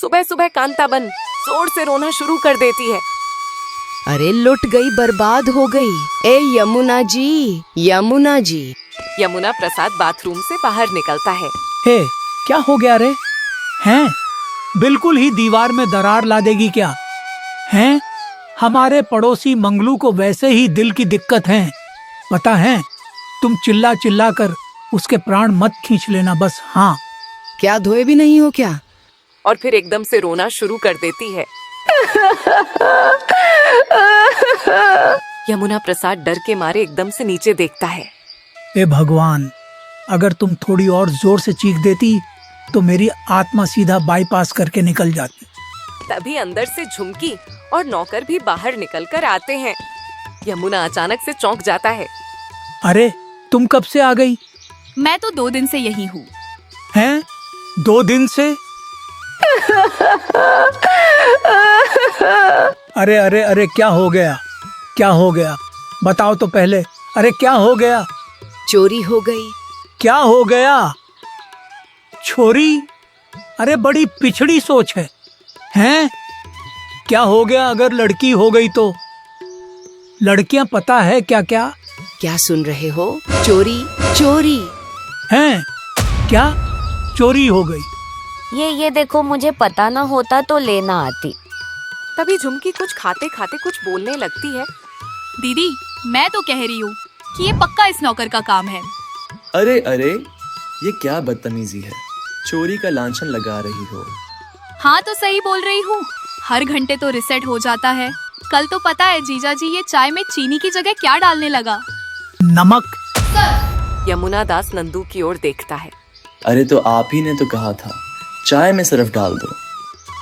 सुबह सुबह कांताबन जोर से रोना शुरू कर देती है। अरे लुट गई, बर्बाद हो गई। ए यमुना जी, यमुना जी। यमुना प्रसाद बाथरूम से बाहर निकलता है। हे, क्या हो गया रे? हैं? बिल्कुल ही दीवार में दरार ला देगी क्या? हैं? हमारे पड़ोसी मंगलू को वैसे ही दिल की दिक्कत है, पता है? तुम चिल्ला चिल्ला कर उसके प्राण मत खींच लेना बस। हाँ, क्या धोए भी नहीं हो क्या? और फिर एकदम से रोना शुरू कर देती है। यमुना प्रसाद डर के मारे एकदम से नीचे देखता है। ए भगवान, अगर तुम थोड़ी और जोर से चीख देती तो मेरी आत्मा सीधा बाईपास करके निकल जाती। तभी अंदर से झुमकी और नौकर भी बाहर निकल कर आते हैं। यमुना अचानक से चौंक जाता है। अरे, तुम कब से आ गई? मैं तो 2 दिन से यही हूँ। हैं? 2 दिन से? अरे अरे अरे, क्या हो गया? क्या हो गया? बताओ तो पहले। अरे क्या हो गया? चोरी हो गई। क्या हो गया? छोरी? अरे बड़ी पिछड़ी सोच है। हैं? क्या हो गया अगर लड़की हो गई तो? लड़कियां पता है क्या क्या? क्या सुन रहे हो? चोरी चोरी। हैं? क्या चोरी हो गई? ये देखो, मुझे पता ना होता तो लेना आती। तभी झुमकी कुछ खाते खाते कुछ बोलने लगती है। दीदी, मैं तो कह रही हूँ कि ये पक्का इस नौकर का काम है। अरे अरे, ये क्या बदतमीजी है? चोरी का लांछन लगा रही हो। हाँ तो सही बोल रही हूँ, हर घंटे तो रिसेट हो जाता है। कल तो पता है जीजा जी ये चाय में चीनी की जगह क्या डालने लगा? नमक। यमुना दास नंदू की ओर देखता है। अरे तो आप ही ने तो कहा था चाय में सिर्फ डाल दो।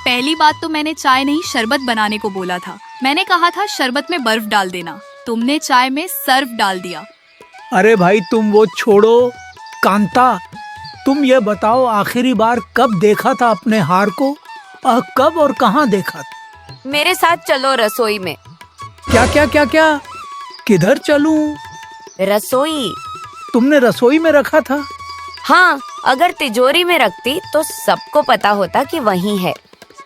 पहली बात तो मैंने चाय नहीं शरबत बनाने को बोला था। मैंने कहा था शरबत में बर्फ डाल देना, तुमने चाय में सर्फ डाल दिया। अरे भाई तुम वो छोड़ो। कांता, तुम ये बताओ आखिरी बार कब देखा था अपने हार को? कब और कहाँ देखा था? मेरे साथ चलो रसोई में। क्या क्या क्या क्या? किधर चलूं? रसोई? तुमने रसोई में रखा था? हाँ, अगर तिजोरी में रखती तो सबको पता होता कि वहीं है,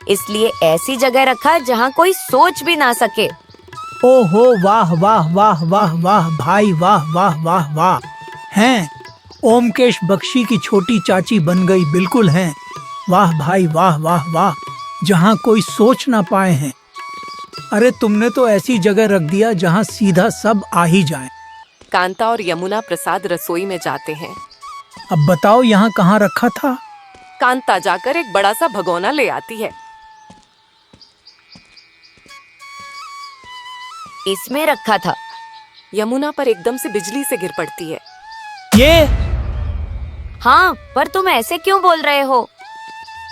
इसलिए ऐसी जगह रखा जहाँ कोई सोच भी ना सके। ओहो, वाह वाह वाह वाह वाह भाई, वाह वाह वाह वाह। हैं? ओमकेश बख्शी की छोटी चाची बन गई, बिल्कुल हैं। वाह भाई, वाह वाह वाह, जहाँ कोई सोच ना पाए हैं। अरे तुमने तो ऐसी जगह रख दिया जहाँ सीधा सब आ ही जाए। कांता और यमुना प्रसाद रसोई में जाते हैं। अब बताओ यहाँ कहाँ रखा था? कांता जाकर एक बड़ा सा भगोना ले आती है। इसमें रखा था। यमुना पर एकदम से बिजली से गिर पड़ती है। ये? हाँ, पर तुम ऐसे क्यों बोल रहे हो?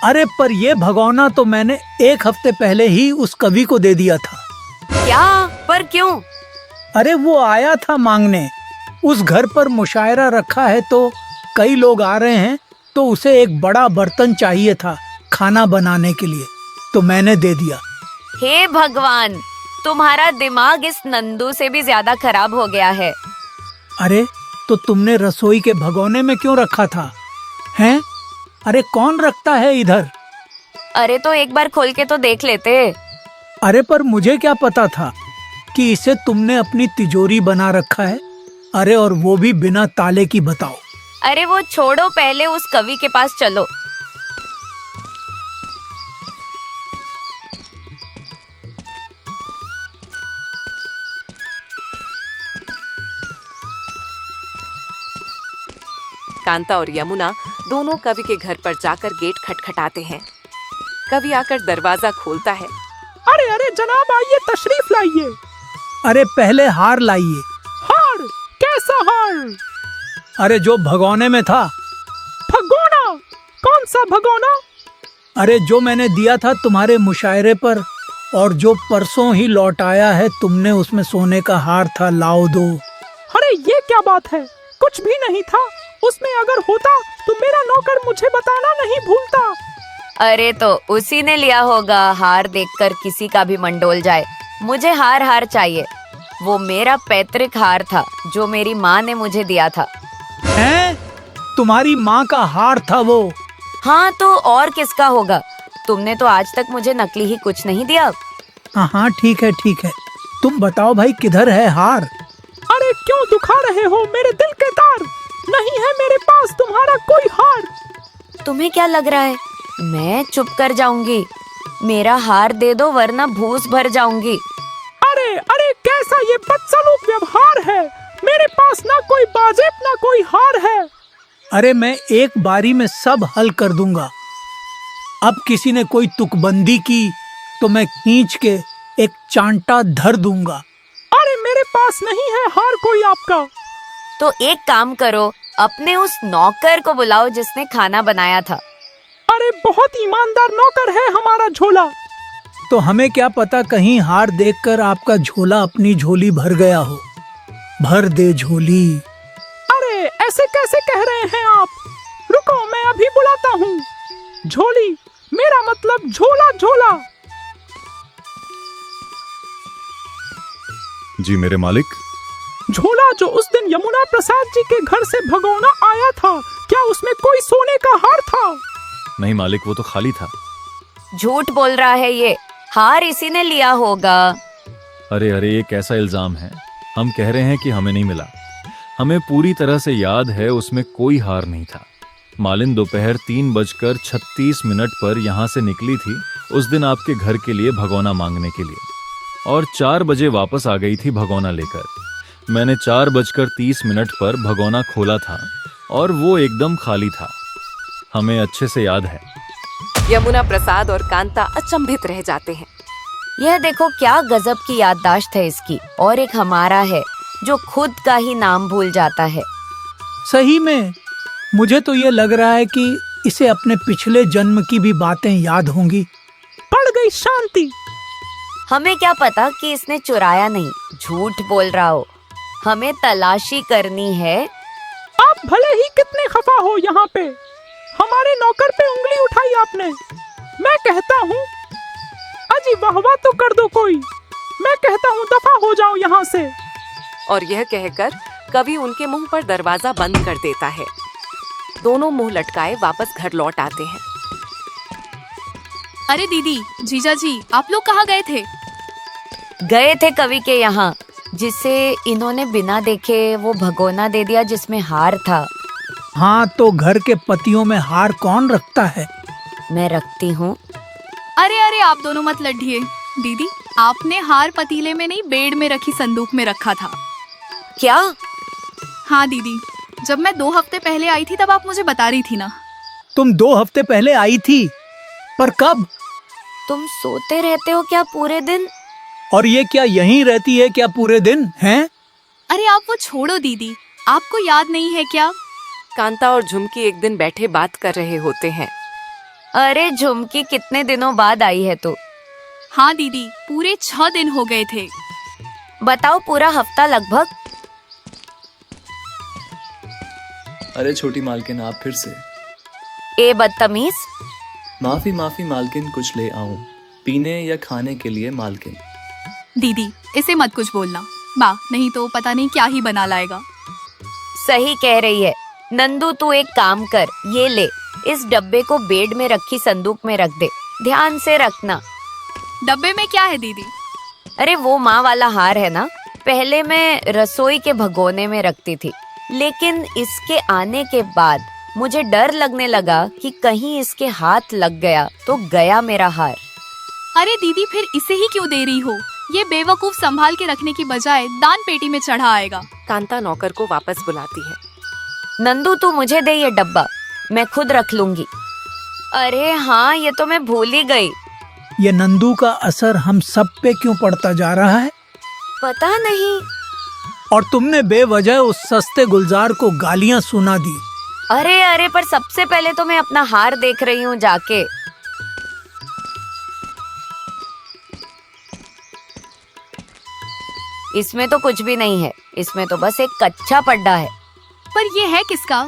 अरे पर ये भगोना तो मैंने 1 हफ्ते पहले ही उस कवि को दे दिया था। क्या? पर क्यों? अरे वो आया था मांगने। उस घर पर मुशायरा रखा है तो कई लोग आ रहे हैं, तो उसे एक बड़ा बर्तन चाहिए था खाना बनाने के लिए, तो मैंने दे दिया। हे भगवान, तुम्हारा दिमाग इस नंदू से भी ज्यादा खराब हो गया है। अरे तो तुमने रसोई के भगोने में क्यों रखा था? हैं? अरे कौन रखता है इधर? अरे तो एक बार खोल के तो देख लेते। अरे पर मुझे क्या पता था कि इसे तुमने अपनी तिजोरी बना रखा है। अरे और वो भी बिना ताले की, बताओ। अरे वो छोड़ो, पहले उस कवि के पास चलो। कांता और यमुना दोनों कवि के घर पर जाकर गेट खटखटाते हैं। कवि आकर दरवाजा खोलता है। अरे अरे जनाब, आइए, तशरीफ लाइए। अरे पहले हार लाइए। हार? कैसा हार? अरे जो भगोने में था। भगोना? कौन सा भगोना? अरे जो मैंने दिया था तुम्हारे मुशायरे पर, और जो परसों ही लौट आया है, तुमने उसमें सोने का हार था, लाओ दो। अरे ये क्या बात है? कुछ भी नहीं था उसमें। अगर होता तो मेरा नौकर मुझे बताना नहीं भूलता। अरे तो उसी ने लिया होगा। हार देखकर किसी का भी मन डोल जाए। मुझे हार चाहिए। वो मेरा पैतृक हार था जो मेरी माँ ने मुझे दिया था। हैं? तुम्हारी माँ का हार था वो? हाँ तो और किसका होगा? तुमने तो आज तक मुझे नकली ही कुछ नहीं दिया। हाँ हाँ ठीक है ठीक है। तुम बताओ भाई किधर है हार? अरे क्यों दुखा रहे हो मेरे दिल के तार? नहीं है मेरे पास तुम्हारा कोई हार। तुम्हें क्या लग रहा है मैं चुप कर जाऊंगी? मेरा हार दे दो वरना भूस भर जाऊंगी। अरे अरे कैसा ये बदसलूक व्यवहार है? मेरे पास ना कोई बाजेब ना कोई हार है। अरे मैं एक बारी में सब हल कर दूंगा। अब किसी ने कोई तुकबंदी की तो मैं खींच के एक चांटा धर दूंगा। अरे मेरे पास नहीं है हार कोई आपका। तो एक काम करो, अपने उस नौकर को बुलाओ जिसने खाना बनाया था। अरे बहुत ईमानदार नौकर है हमारा झोला। तो हमें क्या पता कहीं हार देखकर आपका झोला अपनी झोली भर गया हो। भर दे झोली। अरे ऐसे कैसे कह रहे हैं आप? रुको मैं अभी बुलाता हूँ। झोली मेरा मतलब झोला झोला। जी मेरे मालिक। झोला जो उस दिन यमुना प्रसाद जी के घर से भगोना आया था, क्या उसमें कोई सोने का हार था? नहीं मालिक, वो तो खाली था। झूठ बोल रहा है ये, हार इसी ने लिया होगा। अरे अरे ये कैसा इल्जाम है? हम कह रहे हैं कि हमें नहीं मिला। हमें पूरी तरह से याद है उसमें कोई हार नहीं था। मालिन दोपहर 3:36 पर यहाँ से निकली थी उस दिन आपके घर के लिए भगोना मांगने के लिए, और 4 बजे वापस आ गई थी भगोना लेकर। मैंने 4:30 पर भगोना खोला था और वो एकदम खाली था। हमें अच्छे से याद है। यमुना प्रसाद और कांता अचंभित रह जाते हैं। यह देखो क्या गजब की याददाश्त है इसकी। और एक हमारा है जो खुद का ही नाम भूल जाता है। सही में मुझे तो ये लग रहा है कि इसे अपने पिछले जन्म की भी बातें याद होंगी। पड़ गई शांति। हमें क्या पता कि इसने चुराया नहीं, झूठ बोल रहा हो। हमें तलाशी करनी है। आप भले ही कितने खफा हो यहाँ पे, हमारे नौकर पे उंगली उठाई आपने। मैं कहता हूँ अजी वाहवा तो कर दो कोई। मैं कहता हूँ दफा हो जाओ यहाँ से। और यह कहकर कवि उनके मुंह पर दरवाजा बंद कर देता है। दोनों मुंह लटकाए वापस घर लौट आते हैं। अरे दीदी, जीजा जी, आप लोग कहाँ गए थे? गए थे कवि के यहाँ, जिसे इन्होंने बिना देखे वो भगोना दे दिया जिसमें हार था। हाँ तो घर के पतियों में हार कौन रखता है? मैं रखती हूँ। अरे अरे आप दोनों मत लड़िए। दीदी, आपने हार पतीले में नहीं बेड में रखी संदूक में रखा था। क्या? हाँ दीदी, जब मैं 2 हफ्ते पहले आई थी तब आप मुझे बता रही थी ना। तुम 2 हफ्ते पहले आई थी, पर कब? तुम सोते रहते हो क्या पूरे दिन? और ये क्या यहीं रहती है क्या पूरे दिन हैं? अरे आप वो छोड़ो दीदी, आपको याद नहीं है क्या? कांता और झुमकी एक दिन बैठे बात कर रहे होते हैं। अरे झुमकी कितने दिनों बाद आई है तू? हाँ दीदी, पूरे 6 दिन हो गए थे। बताओ पूरा हफ्ता लगभग। अरे छोटी मालकिन, आप फिर से। ए बदतमीज। माफी माफी मालकिन, कुछ ले आऊं पीने या खाने के लिए मालकिन? दीदी, इसे मत कुछ बोलना माँ, नहीं तो पता नहीं क्या ही बना लाएगा। सही कह रही है। नंदू तू एक काम कर, ये ले, इस डब्बे को बेड में रखी संदूक में रख दे। ध्यान से रखना। डब्बे में क्या है दीदी? अरे वो माँ वाला हार है ना, पहले मैं रसोई के भगोने में रखती थी, लेकिन इसके आने के बाद मुझे डर लगने लगा कि कहीं इसके हाथ लग गया तो गया मेरा हार। अरे दीदी, फिर इसे ही क्यों दे रही हो? ये बेवकूफ संभाल के रखने की बजाय दान पेटी में चढ़ा आएगा। कांता नौकर को वापस बुलाती है। नंदू तू मुझे दे ये डब्बा, मैं खुद रख लूंगी। अरे हाँ, ये तो मैं भूल ही गई। ये नंदू का असर हम सब पे क्यों पड़ता जा रहा है? पता नहीं। और तुमने बेवजह उस सस्ते गुलजार को गालियां सुना दी। अरे अरे, पर सबसे पहले तो मैं अपना हार देख रही हूँ जाके। इसमें तो कुछ भी नहीं है, इसमें तो बस एक कच्चा पड्डा है। पर ये है किसका?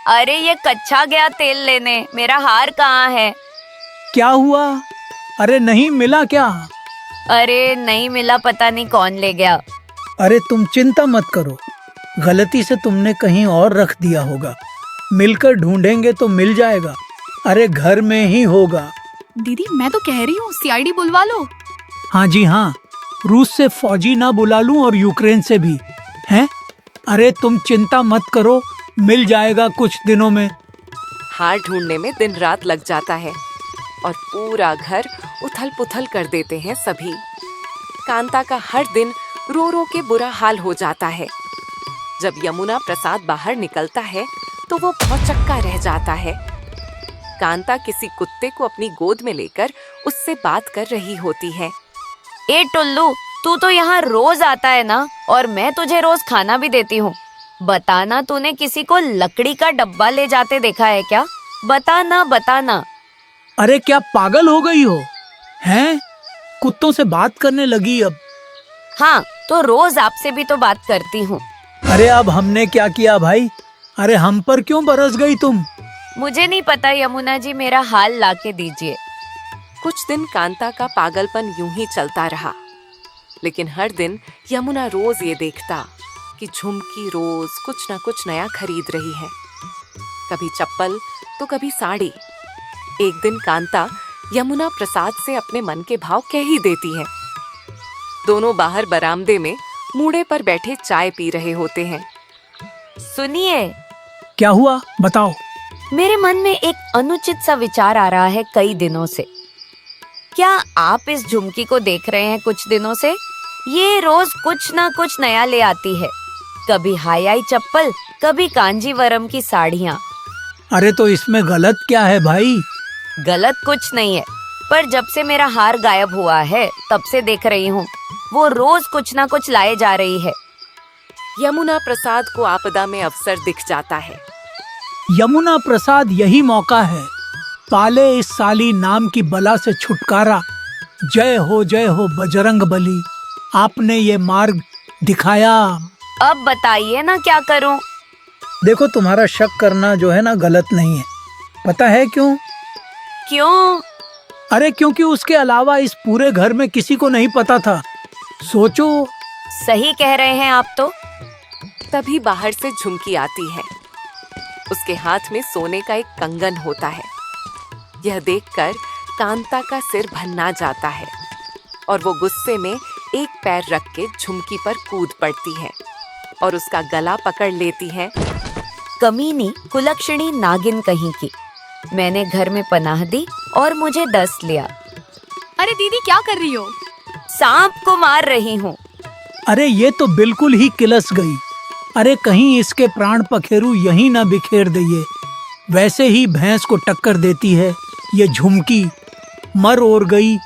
अरे ये कच्चा गया तेल लेने, मेरा हार कहाँ है? क्या हुआ? अरे नहीं मिला क्या? अरे नहीं मिला, पता नहीं कौन ले गया। अरे तुम चिंता मत करो, गलती से तुमने कहीं और रख दिया होगा। मिलकर ढूंढेंगे तो मिल जाएगा। अरे घर में ही होगा, दीदी मैं तो कह रही हूँ सीआईडी बुलवा लो। हाँ जी हाँ, रूस से फौजी ना बुला लूं और यूक्रेन से भी, हैं? अरे तुम चिंता मत करो, मिल जाएगा कुछ दिनों में। हार ढूंढने में दिन रात लग जाता है और पूरा घर उथल पुथल कर देते हैं सभी। कांता का हर दिन रो रो के बुरा हाल हो जाता है। जब यमुना प्रसाद बाहर निकलता है तो वो भौचक्का रह जाता है। कांता किसी कुत्ते को अपनी गोद में लेकर उससे बात कर रही होती है। ए टुल्लू, तू तो यहाँ रोज आता है ना, और मैं तुझे रोज खाना भी देती हूँ। बताना, तूने किसी को लकड़ी का डब्बा ले जाते देखा है क्या? बताना बताना। अरे क्या पागल हो गई हो, हैं? कुत्तों से बात करने लगी अब? हाँ, तो रोज आपसे भी तो बात करती हूँ। अरे अब हमने क्या किया भाई? अरे हम पर क्यों बरस गई तुम? मुझे नहीं पता यमुना जी, मेरा हाल लाके दीजिए। कुछ दिन कांता का पागलपन यूं ही चलता रहा, लेकिन हर दिन यमुना रोज ये देखता कि झुमकी रोज कुछ न कुछ नया खरीद रही है। कभी चप्पल तो कभी साड़ी। एक दिन कांता यमुना प्रसाद से अपने मन के भाव कह ही देती है। दोनों बाहर बरामदे में मूड़े पर बैठे चाय पी रहे होते हैं। सुनिए, क्या हुआ बताओ? मेरे मन में एक अनुचित सा विचार आ रहा है कई दिनों से। क्या आप इस झुमकी को देख रहे हैं कुछ दिनों से? ये रोज कुछ ना कुछ नया ले आती है। कभी हाई चप्पल, कभी कांजीवरम की साड़ियाँ। अरे तो इसमें गलत क्या है भाई? गलत कुछ नहीं है, पर जब से मेरा हार गायब हुआ है तब से देख रही हूँ वो रोज कुछ ना कुछ लाए जा रही है। यमुना प्रसाद को आपदा में अवसर दिख जाता है। यमुना प्रसाद यही मौका है, पाले इस साली नाम की बला से छुटकारा। जय हो बजरंग बली, आपने ये मार्ग दिखाया। अब बताइए ना क्या करूं? देखो, तुम्हारा शक करना जो है ना गलत नहीं है। पता है क्यों? क्यों? अरे क्योंकि उसके अलावा इस पूरे घर में किसी को नहीं पता था। सोचो। सही कह रहे हैं आप तो। तभी बाहर से झुमकी आती है। उसके हाथ में सोने का एक कंगन होता है। यह देखकर कांता का सिर भन्ना जाता है और वो गुस्से में एक पैर रख के झुमकी पर कूद पड़ती है और उसका गला पकड़ लेती है। कमीनी कुलक्षणी नागिन कहीं की। मैंने घर में पनाह दी और मुझे डस लिया। अरे दीदी क्या कर रही हो? सांप को मार रही हूँ। अरे ये तो बिल्कुल ही किलस गई। अरे कहीं इसके प्राण पखेरु यहीं ना बिखेर दिए। वैसे ही भैंस को टक्कर देती है ये झुमकी। मर और गई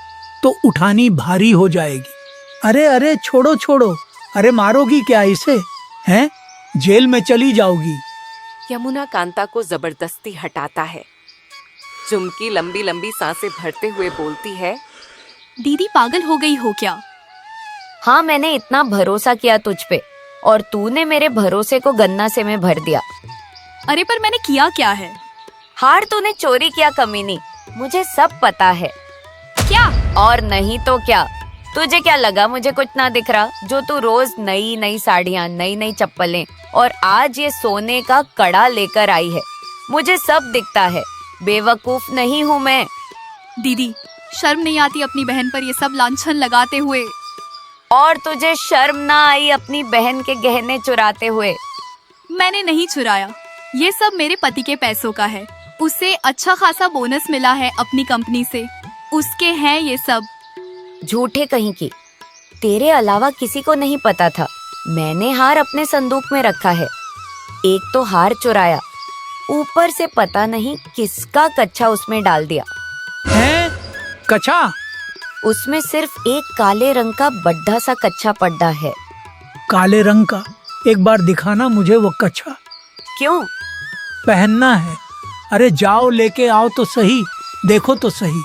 तो उठानी भारी हो जाएगी। अरे अरे छोड़ो छोड़ो, अरे मारोगी क्या इसे? हैं? जेल में चली जाओगी। यमुना कांता को जबरदस्ती हटाता है। झुमकी लंबी लंबी सांसें भरते हुए बोलती है, दीदी पागल हो गई हो क्या? हाँ, मैंने इतना भरोसा किया तुझ पे और तूने मेरे भरोसे को गन्ना से में भर दिया। अरे पर मैंने किया क्या है? हार तूने चोरी किया कमीनी, मुझे सब पता है। क्या? और नहीं तो क्या? तुझे क्या लगा मुझे कुछ ना दिख रहा? जो तू रोज नई नई साड़ियाँ, नई नई चप्पलें और आज ये सोने का कड़ा लेकर आई है। मुझे सब दिखता है, बेवकूफ नहीं हूँ मैं। दीदी शर्म नहीं आती अपनी बहन पर ये सब लांछन लगाते हुए? और तुझे शर्म ना आई अपनी बहन के गहने चुराते हुए? मैंने नहीं चुराया, ये सब मेरे पति के पैसों का है। उसे अच्छा खासा बोनस मिला है अपनी कंपनी से, उसके हैं ये सब। झूठे कहीं की, तेरे अलावा किसी को नहीं पता था। मैंने हार अपने संदूक में रखा है। एक तो हार चुराया, ऊपर से पता नहीं किसका कच्छा उसमें डाल दिया। हैं? कच्छा? उसमें सिर्फ एक काले रंग का बड्ढा सा कच्छा पड्डा है। काले रंग का? एक बार दिखाना मुझे वो कच्छा। क्यों? पहनना है। अरे जाओ लेके आओ तो सही, देखो तो सही।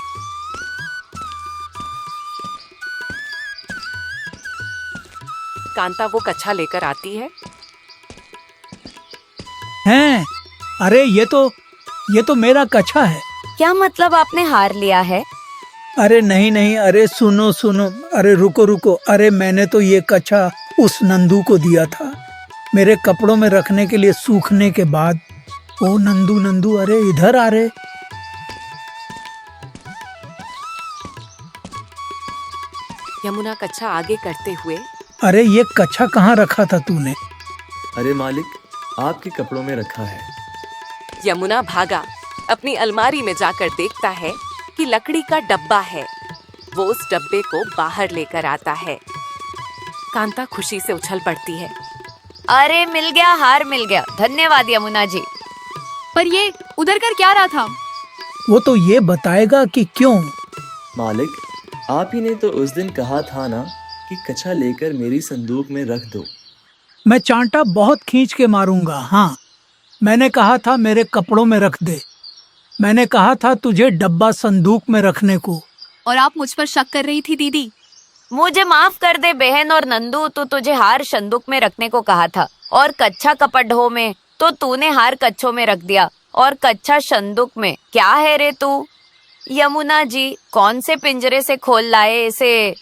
कांता वो कच्छा लेकर आती है। हैं? अरे ये तो मेरा कच्छा है। क्या मतलब आपने हार लिया है? अरे नहीं नहीं, अरे सुनो सुनो, अरे रुको रुको। अरे मैंने तो ये कच्छा उस नंदू को दिया था मेरे कपड़ों में रखने के लिए सूखने के बाद। ओ नंदू नंदू, अरे इधर आ रे। यमुना कच्छा आगे करते हुए, अरे ये कच्छा कहाँ रखा था तूने? अरे मालिक, आपके कपड़ों में रखा है। यमुना भागा अपनी अलमारी में जाकर देखता है कि लकड़ी का डब्बा है। वो उस डब्बे को बाहर लेकर आता है। कांता खुशी से उछल पड़ती है। अरे मिल गया, हार मिल गया, धन्यवाद यमुना जी। पर ये उधर कर क्या रहा था? वो तो ये बताएगा कि क्यों। मालिक, आप ही ने तो उस दिन कहा था ना कि कच्छा लेकर मेरी संदूक में रख दो। मैं चांटा बहुत खींच के मारूंगा। हाँ, मैंने कहा था मेरे कपड़ों में रख दे। मैंने कहा था तुझे डब्बा संदूक में रखने को। और आप मुझ पर शक कर रही थी दीदी। मुझे माफ कर दे बहन और नंदू, तो तुझे हार संदूक में रखने को कहा था, और कच्छा कपड़ों में तो तूने हार कच्छों में रख दिया और कच्छा संदूक में। क्या है रे तू? यमुना जी कौन से पिंजरे से खोल लाए इसे?